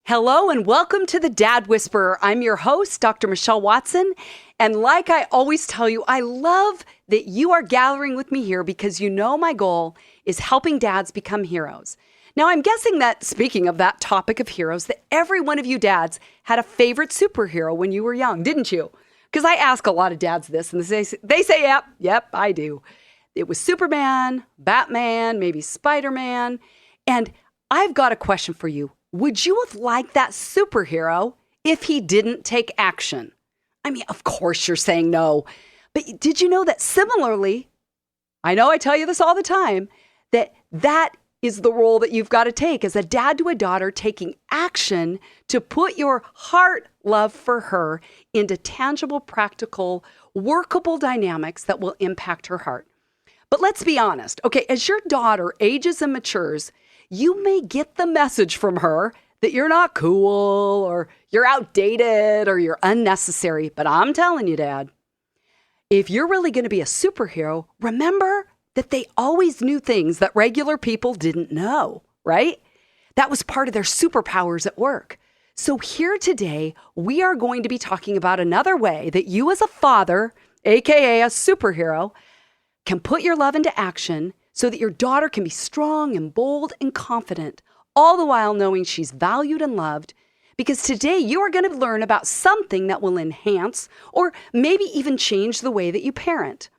Hello and welcome to the Dad Whisperer. I'm your host, Dr. Michelle Watson. And like I always tell you, I love that you are gathering with me here because you know my goal is helping dads become heroes. Now, I'm guessing that, speaking of that topic of heroes, that every one of you dads had a favorite superhero when you were young, didn't you? Because I ask a lot of dads this, and they say, yep, I do. It was Superman, Batman, maybe Spider-Man. And I've got a question for you. Would you have liked that superhero if he didn't take action? I mean, of course you're saying no. But did you know that similarly, I know I tell you this all the time, that is the role that you've got to take as a dad to a daughter, taking action to put your heart love for her into tangible, practical, workable dynamics that will impact her heart. But let's be honest. Okay, as your daughter ages and matures, you may get the message from her that you're not cool or you're outdated or you're unnecessary. But I'm telling you, Dad, if you're really going to be a superhero, remember that they always knew things that regular people didn't know, right? That was part of their superpowers at work. So here today, we are going to be talking about another way that you as a father, aka a superhero, can put your love into action so that your daughter can be strong and bold and confident, all the while knowing she's valued and loved. Because today you are going to learn about something that will enhance or maybe even change the way that you parent.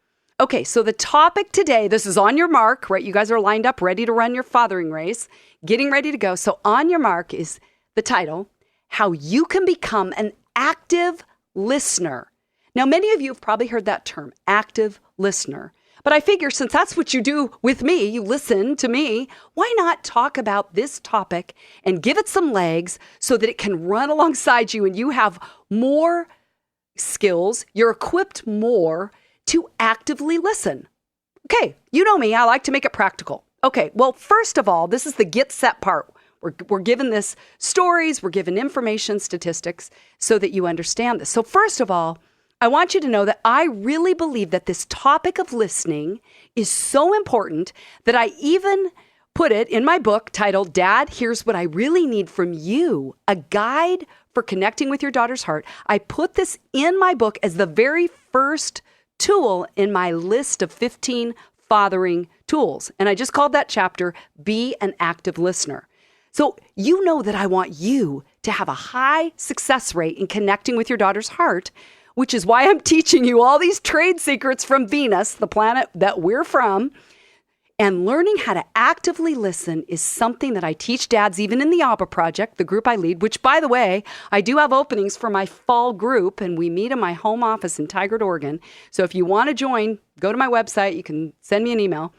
Okay, so the topic today, this is on your mark, right? You guys are lined up, ready to run your fathering race, getting ready to go. So on your mark is the title, How You Can Become an Active Listener. Now, many of you have probably heard that term, active listener. But I figure since that's what you do with me, you listen to me, why not talk about this topic and give it some legs so that it can run alongside you and you have more skills, you're equipped more to actively listen. Okay, you know me, I like to make it practical. Okay, well, first of all, this is the get set part. We're given this stories, we're given information, statistics, so that you understand this. So first of all, I want you to know that I really believe that this topic of listening is so important that I even put it in my book titled, Dad, Here's What I Really Need From You, a guide for connecting with your daughter's heart. I put this in my book as the very first tool in my list of 15 fathering tools. And I just called that chapter, Be an Active Listener. So you know that I want you to have a high success rate in connecting with your daughter's heart, which is why I'm teaching you all these trade secrets from Venus, the planet that we're from. And learning how to actively listen is something that I teach dads, even in the ABBA Project, the group I lead, which, by the way, I do have openings for my fall group, and we meet in my home office in Tigard, Oregon. So if you want to join, go to my website. You can send me an email,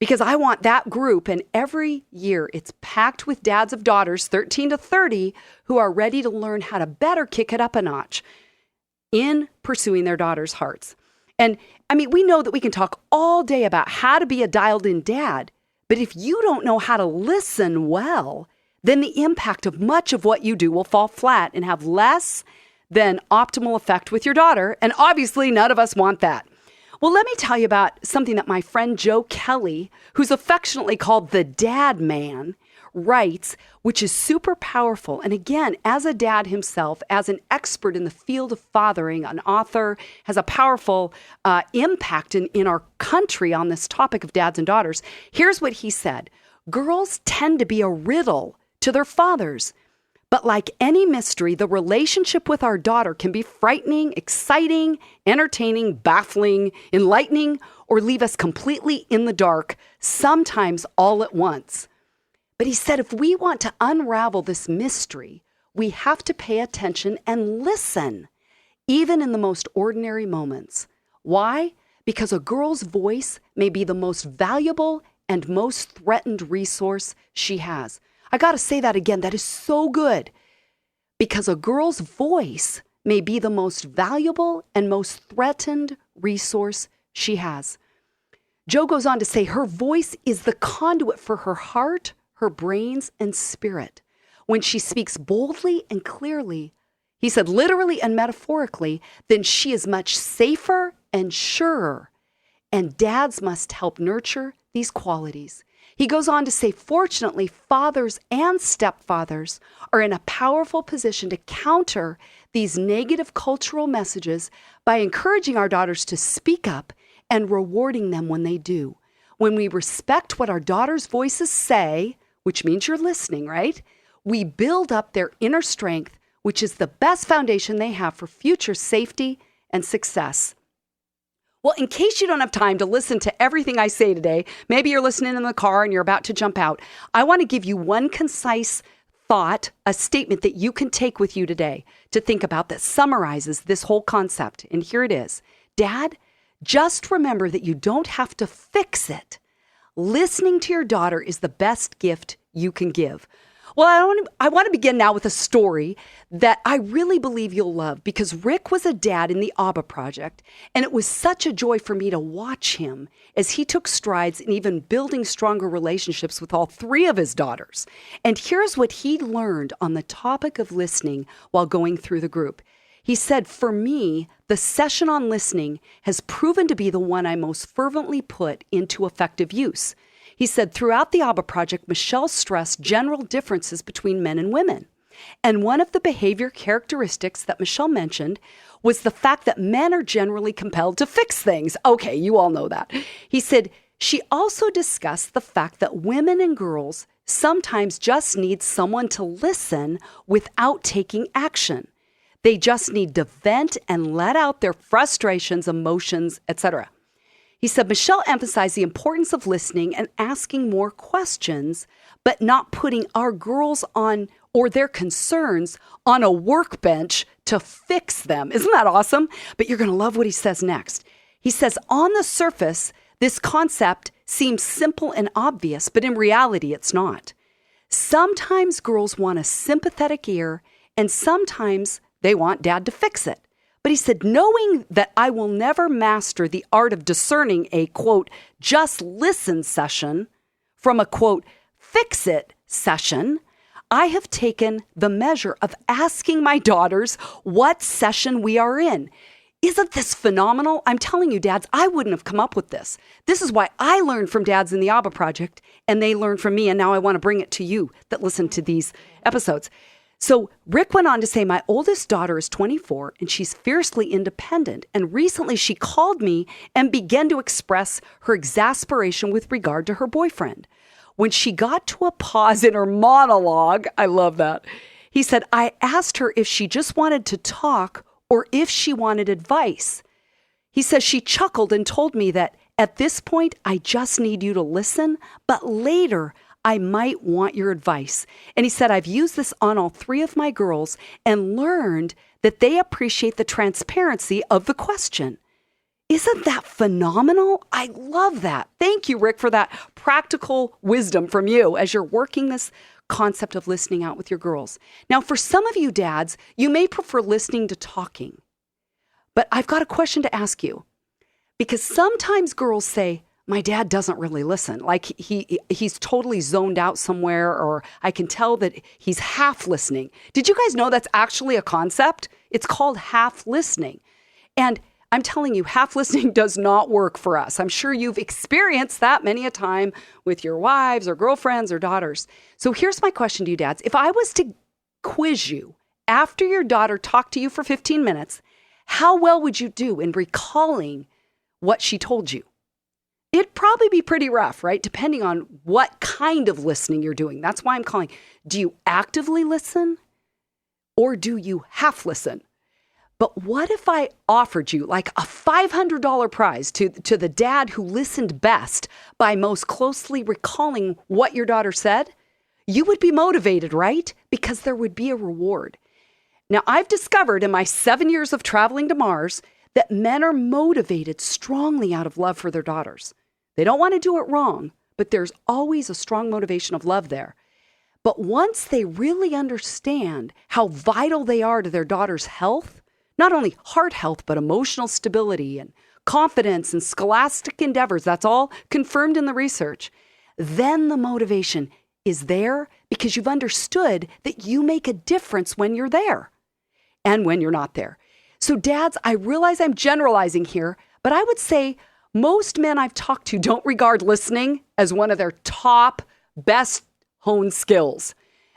because I want that group. And every year it's packed with dads of daughters, 13 to 30, who are ready to learn how to better kick it up a notch in pursuing their daughters' hearts. And I mean, we know that we can talk all day about how to be a dialed-in dad, but if you don't know how to listen well, then the impact of much of what you do will fall flat and have less than optimal effect with your daughter. And obviously, none of us want that. Well, let me tell you about something that my friend Joe Kelly, who's affectionately called the Dad Man, writes, which is super powerful. And again, as a dad himself, as an expert in the field of fathering, an author, has a powerful impact in our country on this topic of dads and daughters. Here's what he said. Girls tend to be a riddle to their fathers. But like any mystery, the relationship with our daughter can be frightening, exciting, entertaining, baffling, enlightening, or leave us completely in the dark, sometimes all at once. But he said, if we want to unravel this mystery, we have to pay attention and listen, even in the most ordinary moments. Why? Because a girl's voice may be the most valuable and most threatened resource she has. I got to say that again. That is so good. Because a girl's voice may be the most valuable and most threatened resource she has. Joe goes on to say her voice is the conduit for her heart, her brains, and spirit. When she speaks boldly and clearly, he said literally and metaphorically, then she is much safer and surer. And dads must help nurture these qualities. He goes on to say, fortunately, fathers and stepfathers are in a powerful position to counter these negative cultural messages by encouraging our daughters to speak up and rewarding them when they do. When we respect what our daughters' voices say, which means you're listening, right? We build up their inner strength, which is the best foundation they have for future safety and success. Well, in case you don't have time to listen to everything I say today, maybe you're listening in the car and you're about to jump out, I want to give you one concise thought, a statement that you can take with you today to think about that summarizes this whole concept. And here it is. Dad, just remember that you don't have to fix it. Listening to your daughter is the best gift you can give. Well, I want to begin now with a story that I really believe you'll love, because Rick was a dad in the ABBA Project, and it was such a joy for me to watch him as he took strides in even building stronger relationships with all three of his daughters. And here's what he learned on the topic of listening while going through the group. He said, for me, the session on listening has proven to be the one I most fervently put into effective use. He said, throughout the ABBA Project, Michelle stressed general differences between men and women. And one of the behavior characteristics that Michelle mentioned was the fact that men are generally compelled to fix things. Okay, you all know that. He said, she also discussed the fact that women and girls sometimes just need someone to listen without taking action. They just need to vent and let out their frustrations, emotions, etc. He said, Michelle emphasized the importance of listening and asking more questions, but not putting our girls on, or their concerns, on a workbench to fix them. Isn't that awesome? But you're going to love what he says next. He says, on the surface, this concept seems simple and obvious, but in reality, it's not. Sometimes girls want a sympathetic ear, and sometimes they want dad to fix it. But he said, knowing that I will never master the art of discerning a, quote, just listen session from a, quote, fix it session, I have taken the measure of asking my daughters what session we are in. Isn't this phenomenal? I'm telling you, dads, I wouldn't have come up with this. This is why I learned from dads in the ABBA Project, and they learned from me, and now I want to bring it to you that listen to these episodes. So Rick went on to say, my oldest daughter is 24 and she's fiercely independent. And recently she called me and began to express her exasperation with regard to her boyfriend. When she got to a pause in her monologue, I love that. He said, I asked her if she just wanted to talk or if she wanted advice. He says she chuckled and told me that at this point, I just need you to listen, but later I might want your advice. And he said, I've used this on all three of my girls and learned that they appreciate the transparency of the question. Isn't that phenomenal? I love that. Thank you, Rick, for that practical wisdom from you as you're working this concept of listening out with your girls. Now, for some of you dads, you may prefer listening to talking. But I've got a question to ask you, because sometimes girls say, my dad doesn't really listen. Like he's totally zoned out somewhere, or I can tell that he's half listening. Did you guys know that's actually a concept? It's called half listening. And I'm telling you, half listening does not work for us. I'm sure you've experienced that many a time with your wives or girlfriends or daughters. So here's my question to you, dads. If I was to quiz you after your daughter talked to you for 15 minutes, how well would you do in recalling what she told you? It'd probably be pretty rough, right? Depending on what kind of listening you're doing. That's why I'm calling. Do you actively listen or do you half listen? But what if I offered you like a $500 prize to the dad who listened best by most closely recalling what your daughter said? You would be motivated, right? Because there would be a reward. Now, I've discovered in my 7 years of traveling to Mars that men are motivated strongly out of love for their daughters. They don't want to do it wrong, but there's always a strong motivation of love there. But once they really understand how vital they are to their daughter's health, not only heart health, but emotional stability and confidence and scholastic endeavors, that's all confirmed in the research, then the motivation is there because you've understood that you make a difference when you're there and when you're not there. So dads, I realize I'm generalizing here, but I would say Most men I've talked to don't regard listening as one of their top best honed skills.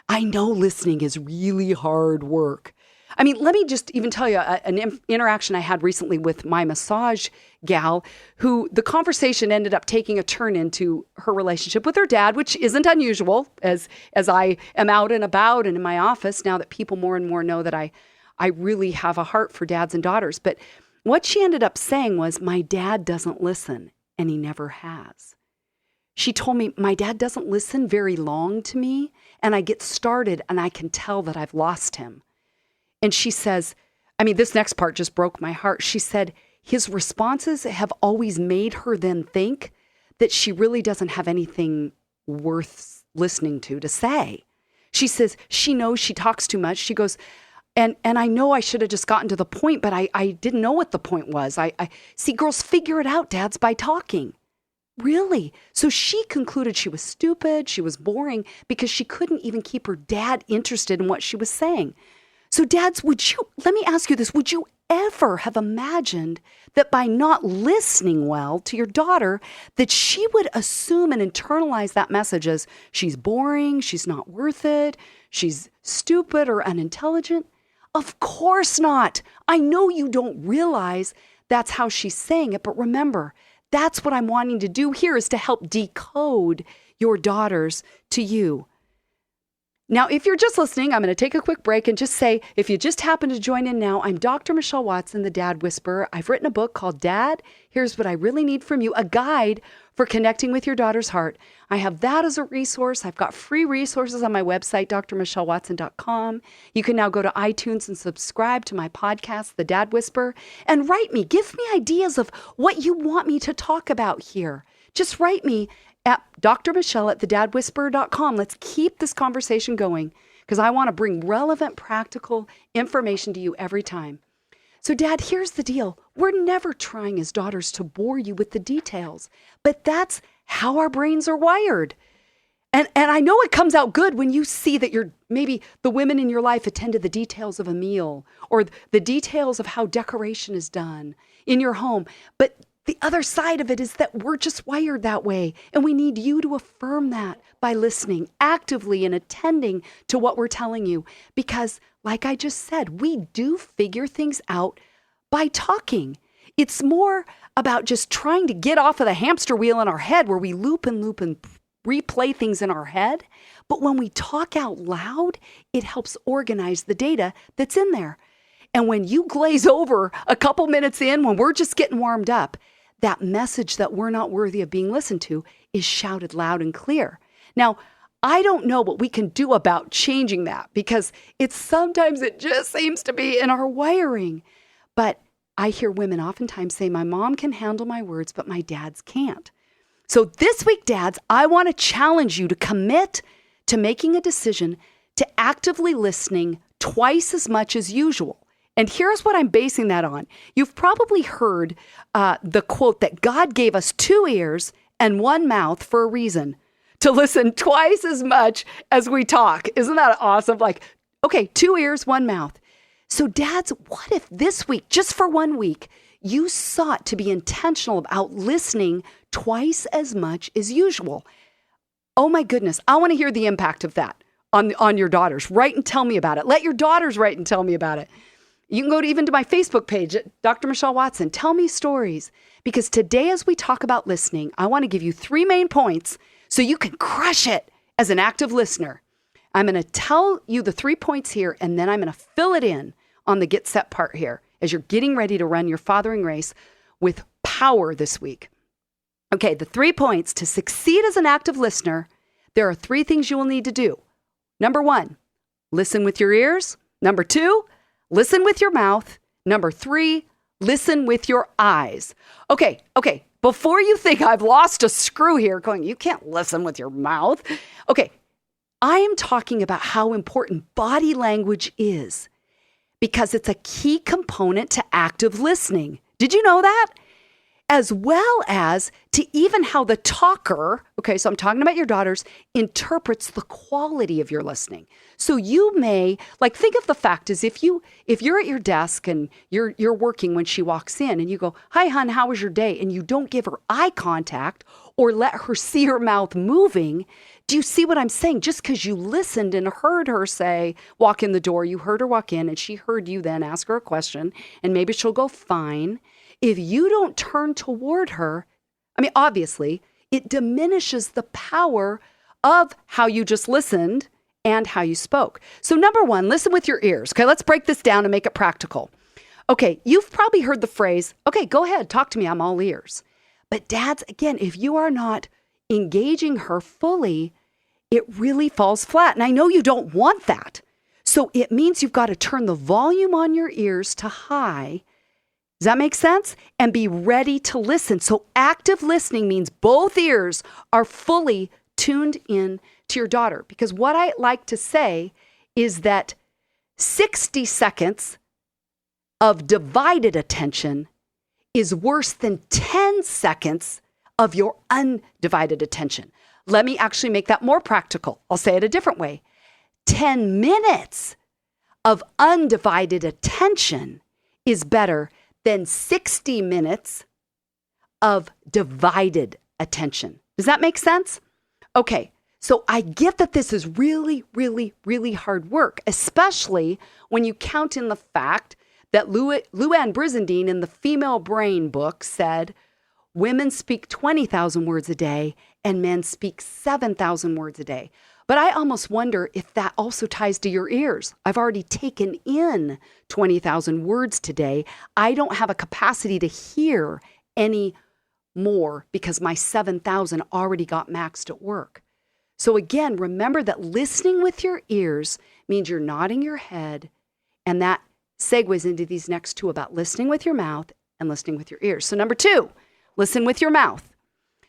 I know listening is really hard work. I mean, let me just even tell you an interaction I had recently with my massage gal, who the conversation ended up taking a turn into her relationship with her dad, which isn't unusual as I am out and about and in my office now that people more and more know that I really have a heart for dads and daughters. But what she ended up saying was, my dad doesn't listen, and he never has. She told me, my dad doesn't listen very long to me, and I get started and I can tell that I've lost him. And she says, I mean, this next part just broke my heart. She said, his responses have always made her then think that she really doesn't have anything worth listening to say. She says, she knows she talks too much. She goes, and I know I should have just gotten to the point, but I didn't know what the point was. I see, girls figure it out, dads, by talking. Really? So she concluded she was stupid, she was boring, because she couldn't even keep her dad interested in what she was saying. So dads, let me ask you this, would you ever have imagined that by not listening well to your daughter, that she would assume and internalize that message as she's boring, she's not worth it, she's stupid or unintelligent? Of course not. I know you don't realize that's how she's saying it, but remember, that's what I'm wanting to do here, is to help decode your daughters to you. Now, if you're just listening, I'm going to take a quick break and just say, if you just happen to join in now, I'm Dr. Michelle Watson, the Dad Whisperer. I've written a book called Dad, Here's What I Really Need From You, a guide for connecting with your daughter's heart. I have that as a resource. I've got free resources on my website, drmichellewatson.com. You can now go to iTunes and subscribe to my podcast, The Dad Whisperer, and write me. Give me ideas of what you want me to talk about here. Just write me at drmichelle@thedadwhisperer.com. Let's keep this conversation going, because I want to bring relevant, practical information to you every time. So, Dad, here's the deal. We're never trying as daughters to bore you with the details, but that's how our brains are wired. And I know it comes out good when you see that maybe the women in your life attend to the details of a meal or the details of how decoration is done in your home. But the other side of it is that we're just wired that way, and we need you to affirm that by listening actively and attending to what we're telling you. Because, like I just said, we do figure things out by talking. It's more about just trying to get off of the hamster wheel in our head where we loop and replay things in our head. But when we talk out loud, it helps organize the data that's in there. And when you glaze over a couple minutes in, when we're just getting warmed up, that message that we're not worthy of being listened to is shouted loud and clear. Now, I don't know what we can do about changing that, because sometimes it just seems to be in our wiring. But I hear women oftentimes say, my mom can handle my words, but my dads can't. So this week, dads, I want to challenge you to commit to making a decision to actively listening twice as much as usual. And here's what I'm basing that on. You've probably heard the quote that God gave us 2 ears and 1 mouth for a reason, to listen twice as much as we talk. Isn't that awesome? Like, okay, 2 ears, 1 mouth. So dads, what if this week, just for 1 week, you sought to be intentional about listening twice as much as usual? Oh my goodness, I want to hear the impact of that on your daughters. Write and tell me about it. Let your daughters write and tell me about it. You can go even to my Facebook page at Dr. Michelle Watson. Tell me stories. Because today, as we talk about listening, I want to give you 3 main points so you can crush it as an active listener. I'm going to tell you the 3 points here, and then I'm going to fill it in on the get set part here as you're getting ready to run your fathering race with power this week. Okay, the 3 points to succeed as an active listener. There are 3 things you will need to do. Number 1, listen with your ears. Number 2, listen with your mouth. Number 3, listen with your eyes. Okay. Before you think I've lost a screw here going, you can't listen with your mouth. Okay. I am talking about how important body language is, because it's a key component to active listening. Did you know that? as well as to even how the talker, okay, so I'm talking about your daughters, interprets the quality of your listening. So you may, like, think of the fact is if you're at your desk and you're working when she walks in and you go, "Hi, hon, how was your day?" and you don't give her eye contact or let her see her mouth moving, do you see what I'm saying? Just because you listened and heard her say, walk in the door, you heard her walk in and she heard you then ask her a question and maybe she'll go, fine. If you don't turn toward her, I mean, obviously, it diminishes the power of how you just listened and how you spoke. So number one, listen with your ears. Okay, let's break this down and make it practical. Okay, you've probably heard the phrase, okay, go ahead, talk to me, I'm all ears. But dads, again, if you are not engaging her fully, it really falls flat. And I know you don't want that. So it means you've got to turn the volume on your ears to high. Does that make sense? And be ready to listen. So active listening means both ears are fully tuned in to your daughter. Because what I like to say is that 60 seconds of divided attention is worse than 10 seconds of your undivided attention. Let me actually make that more practical. I'll say it a different way. 10 minutes of undivided attention is better than 60 minutes of divided attention. Does that make sense? Okay, so I get that this is really, really, really hard work, especially when you count in the fact that Luann Brizendine in the Female Brain book said, women speak 20,000 words a day and men speak 7,000 words a day. But I almost wonder if that also ties to your ears. I've already taken in 20,000 words today. I don't have a capacity to hear any more because my 7,000 already got maxed at work. So again, remember that listening with your ears means you're nodding your head, and that segues into these next two about listening with your mouth and listening with your ears. So number two, listen with your mouth.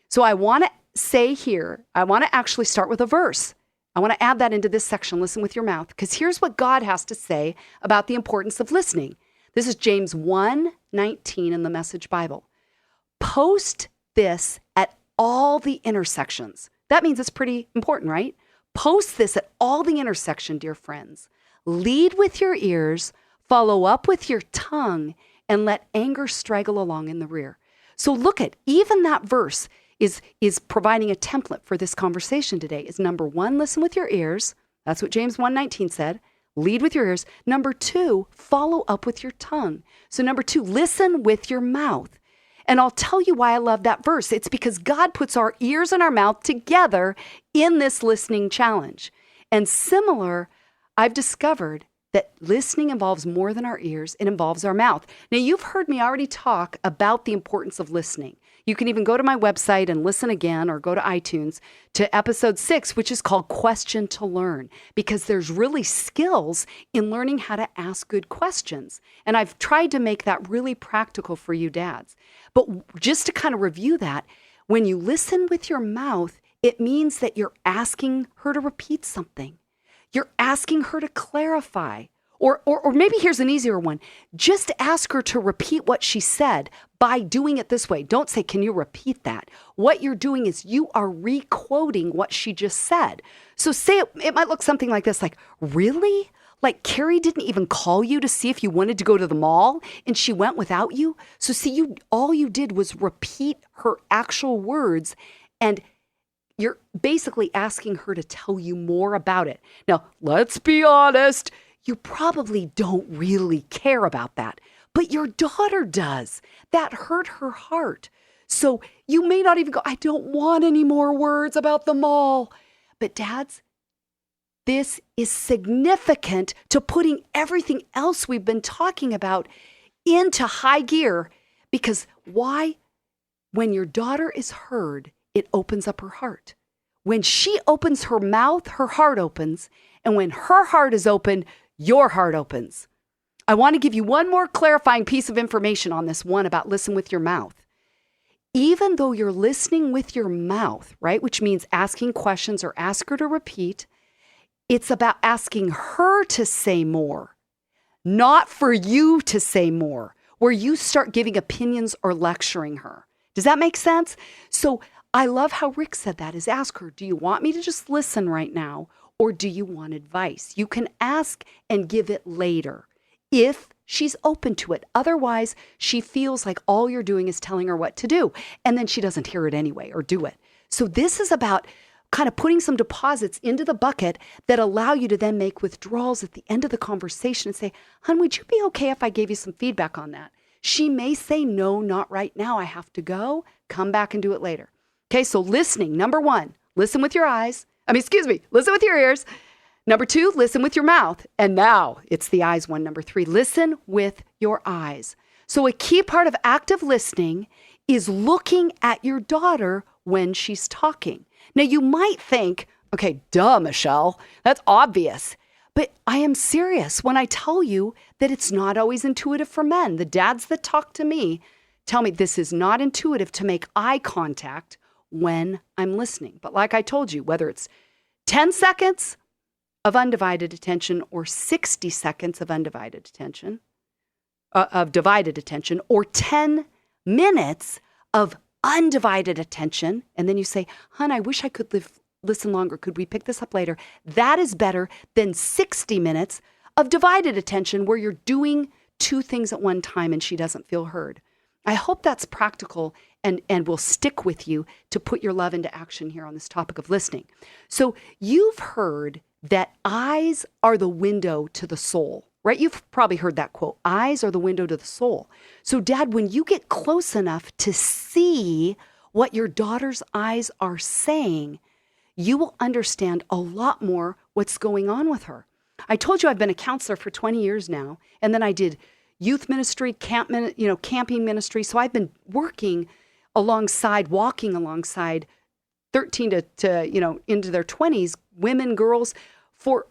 So I want to say here, I want to actually start with a verse. I want to add that into this section, listen with your mouth, because here's what God has to say about the importance of listening. This is James 1:19 in the Message Bible. Post this at all the intersections. That means it's pretty important, right? Post this at all the intersection, dear friends. Lead with your ears, follow up with your tongue, and let anger straggle along in the rear. So look at, even that verse is providing a template for this conversation today. Is number one, listen with your ears. That's what James 1:19 said. Lead with your ears. Number two, follow up with your tongue. So number two, listen with your mouth. And I'll tell you why I love that verse. It's because God puts our ears and our mouth together in this listening challenge. And similar, I've discovered that listening involves more than our ears. It involves our mouth. Now, you've heard me already talk about the importance of listening. You can even go to my website and listen again, or go to iTunes to episode 6, which is called Question to Learn, because there's really skills in learning how to ask good questions. And I've tried to make that really practical for you dads. But just to kind of review that, when you listen with your mouth, it means that you're asking her to repeat something. You're asking her to clarify. Or maybe here's an easier one. Just ask her to repeat what she said by doing it this way. Don't say, can you repeat that? What you're doing is you are re-quoting what she just said. So say it might look something like this, like, really? Like Carrie didn't even call you to see if you wanted to go to the mall and she went without you? So see, all you did was repeat her actual words, and you're basically asking her to tell you more about it. Now, let's be honest. You probably don't really care about that, but your daughter does. That hurt her heart. So you may not even go, I don't want any more words about the mall. But dads, this is significant to putting everything else we've been talking about into high gear. Because why? When your daughter is heard, it opens up her heart. When she opens her mouth, her heart opens. And when her heart is open, your heart opens. I want to give you one more clarifying piece of information on this one about listen with your mouth. Even though you're listening with your mouth, right, which means asking questions or ask her to repeat, it's about asking her to say more, not for you to say more, where you start giving opinions or lecturing her. Does that make sense? So I love how Rick said that, is ask her, do you want me to just listen right now, or do you want advice? You can ask and give it later if she's open to it. Otherwise, she feels like all you're doing is telling her what to do, and then she doesn't hear it anyway or do it. So this is about kind of putting some deposits into the bucket that allow you to then make withdrawals at the end of the conversation and say, hon, would you be okay if I gave you some feedback on that? She may say, no, not right now. I have to go. Come back and do it later. Okay, so listening. Number one, listen with your eyes. Listen with your ears. Number two, listen with your mouth. And now it's the eyes one. Number three, listen with your eyes. So a key part of active listening is looking at your daughter when she's talking. Now you might think, okay, duh, Michelle, that's obvious. But I am serious when I tell you that it's not always intuitive for men. The dads that talk to me tell me this is not intuitive to make eye contact when I'm listening. But like I told you, whether it's 10 seconds of undivided attention or 60 seconds of undivided attention, of divided attention, or 10 minutes of undivided attention, and then you say, hon, I wish I could listen longer. Could we pick this up later? That is better than 60 minutes of divided attention where you're doing two things at one time and she doesn't feel heard. I hope that's practical and will stick with you to put your love into action here on this topic of listening. So you've heard that eyes are the window to the soul, right? You've probably heard that quote, eyes are the window to the soul. So Dad, when you get close enough to see what your daughter's eyes are saying, you will understand a lot more what's going on with her. I told you I've been a counselor for 20 years now, and then I did youth ministry, camping ministry. So I've been walking alongside 13 to into their 20s, women, girls, for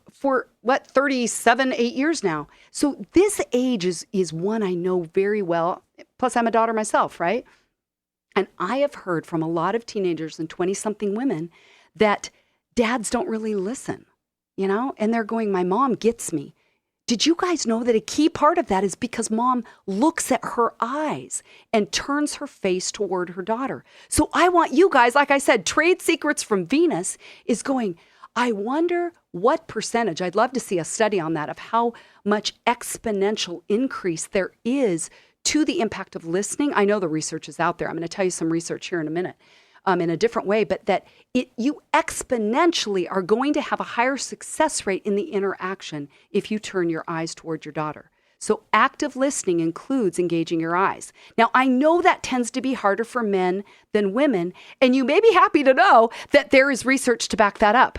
8 years now. So this age is one I know very well. Plus I'm a daughter myself, right? And I have heard from a lot of teenagers and 20-something women that dads don't really listen, and they're going, my mom gets me. Did you guys know that a key part of that is because mom looks at her eyes and turns her face toward her daughter? So I want you guys, like I said, Trade Secrets from Venus is going, I wonder what percentage, I'd love to see a study on that, of how much exponential increase there is to the impact of listening. I know the research is out there. I'm going to tell you some research here in a minute. In a different way, but that you exponentially are going to have a higher success rate in the interaction if you turn your eyes toward your daughter. So active listening includes engaging your eyes. Now, I know that tends to be harder for men than women, and you may be happy to know that there is research to back that up.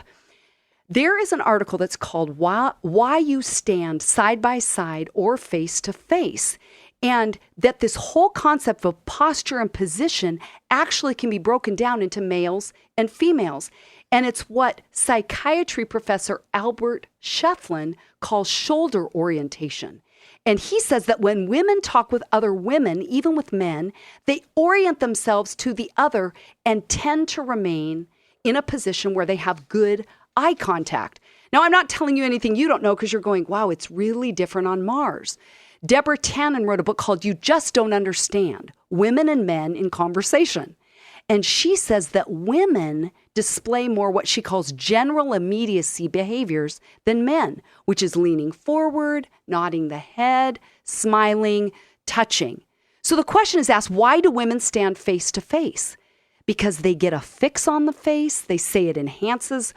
There is an article that's called Why You Stand Side by Side or Face to Face. And that this whole concept of posture and position actually can be broken down into males and females. And it's what psychiatry professor Albert Shefflin calls shoulder orientation. And he says that when women talk with other women, even with men, they orient themselves to the other and tend to remain in a position where they have good eye contact. Now, I'm not telling you anything you don't know because you're going, wow, it's really different on Mars. Deborah Tannen wrote a book called You Just Don't Understand, Women and Men in Conversation. And she says that women display more what she calls general immediacy behaviors than men, which is leaning forward, nodding the head, smiling, touching. So the question is asked, why do women stand face to face? Because they get a fix on the face. They say it enhances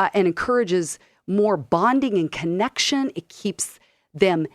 and encourages more bonding and connection. It keeps them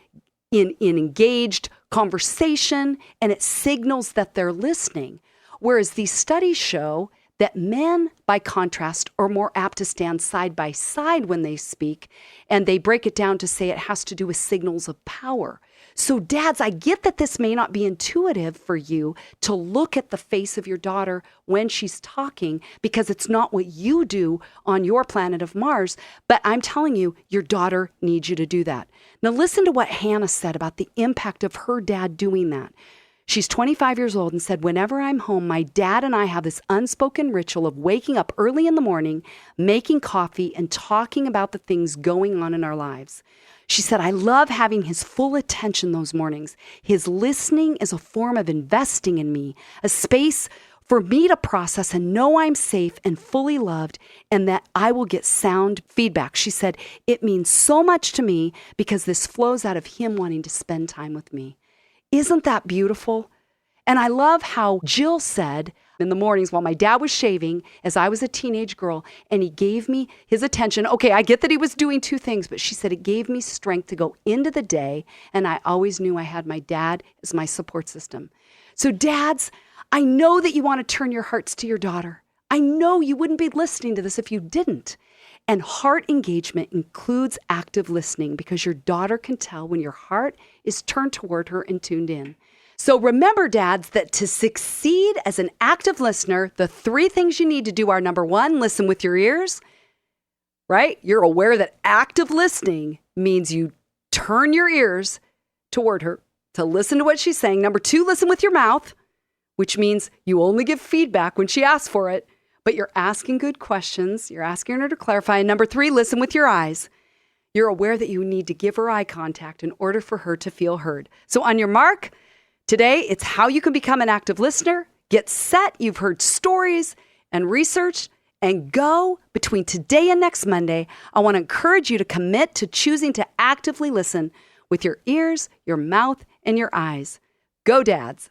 in engaged conversation, and it signals that they're listening. Whereas these studies show that men, by contrast, are more apt to stand side by side when they speak, and they break it down to say it has to do with signals of power. So dads, I get that this may not be intuitive for you to look at the face of your daughter when she's talking because it's not what you do on your planet of Mars, but I'm telling you, your daughter needs you to do that. Now listen to what Hannah said about the impact of her dad doing that. She's 25 years old and said, whenever I'm home, my dad and I have this unspoken ritual of waking up early in the morning, making coffee, and talking about the things going on in our lives. She said, I love having his full attention those mornings. His listening is a form of investing in me, a space for me to process and know I'm safe and fully loved and that I will get sound feedback. She said, it means so much to me because this flows out of him wanting to spend time with me. Isn't that beautiful? And I love how Jill said in the mornings while my dad was shaving as I was a teenage girl and he gave me his attention. Okay, I get that he was doing two things, but she said it gave me strength to go into the day and I always knew I had my dad as my support system. So dads, I know that you want to turn your hearts to your daughter. I know you wouldn't be listening to this if you didn't. And heart engagement includes active listening because your daughter can tell when your heart is turned toward her and tuned in. So remember, dads, that to succeed as an active listener, the three things you need to do are number one, listen with your ears, right? You're aware that active listening means you turn your ears toward her to listen to what she's saying. Number two, listen with your mouth, which means you only give feedback when she asks for it, but you're asking good questions. You're asking her to clarify. And number three, listen with your eyes. You're aware that you need to give her eye contact in order for her to feel heard. So on your mark, today, it's how you can become an active listener. Get set. You've heard stories and research. And go between today and next Monday. I want to encourage you to commit to choosing to actively listen with your ears, your mouth, and your eyes. Go, dads.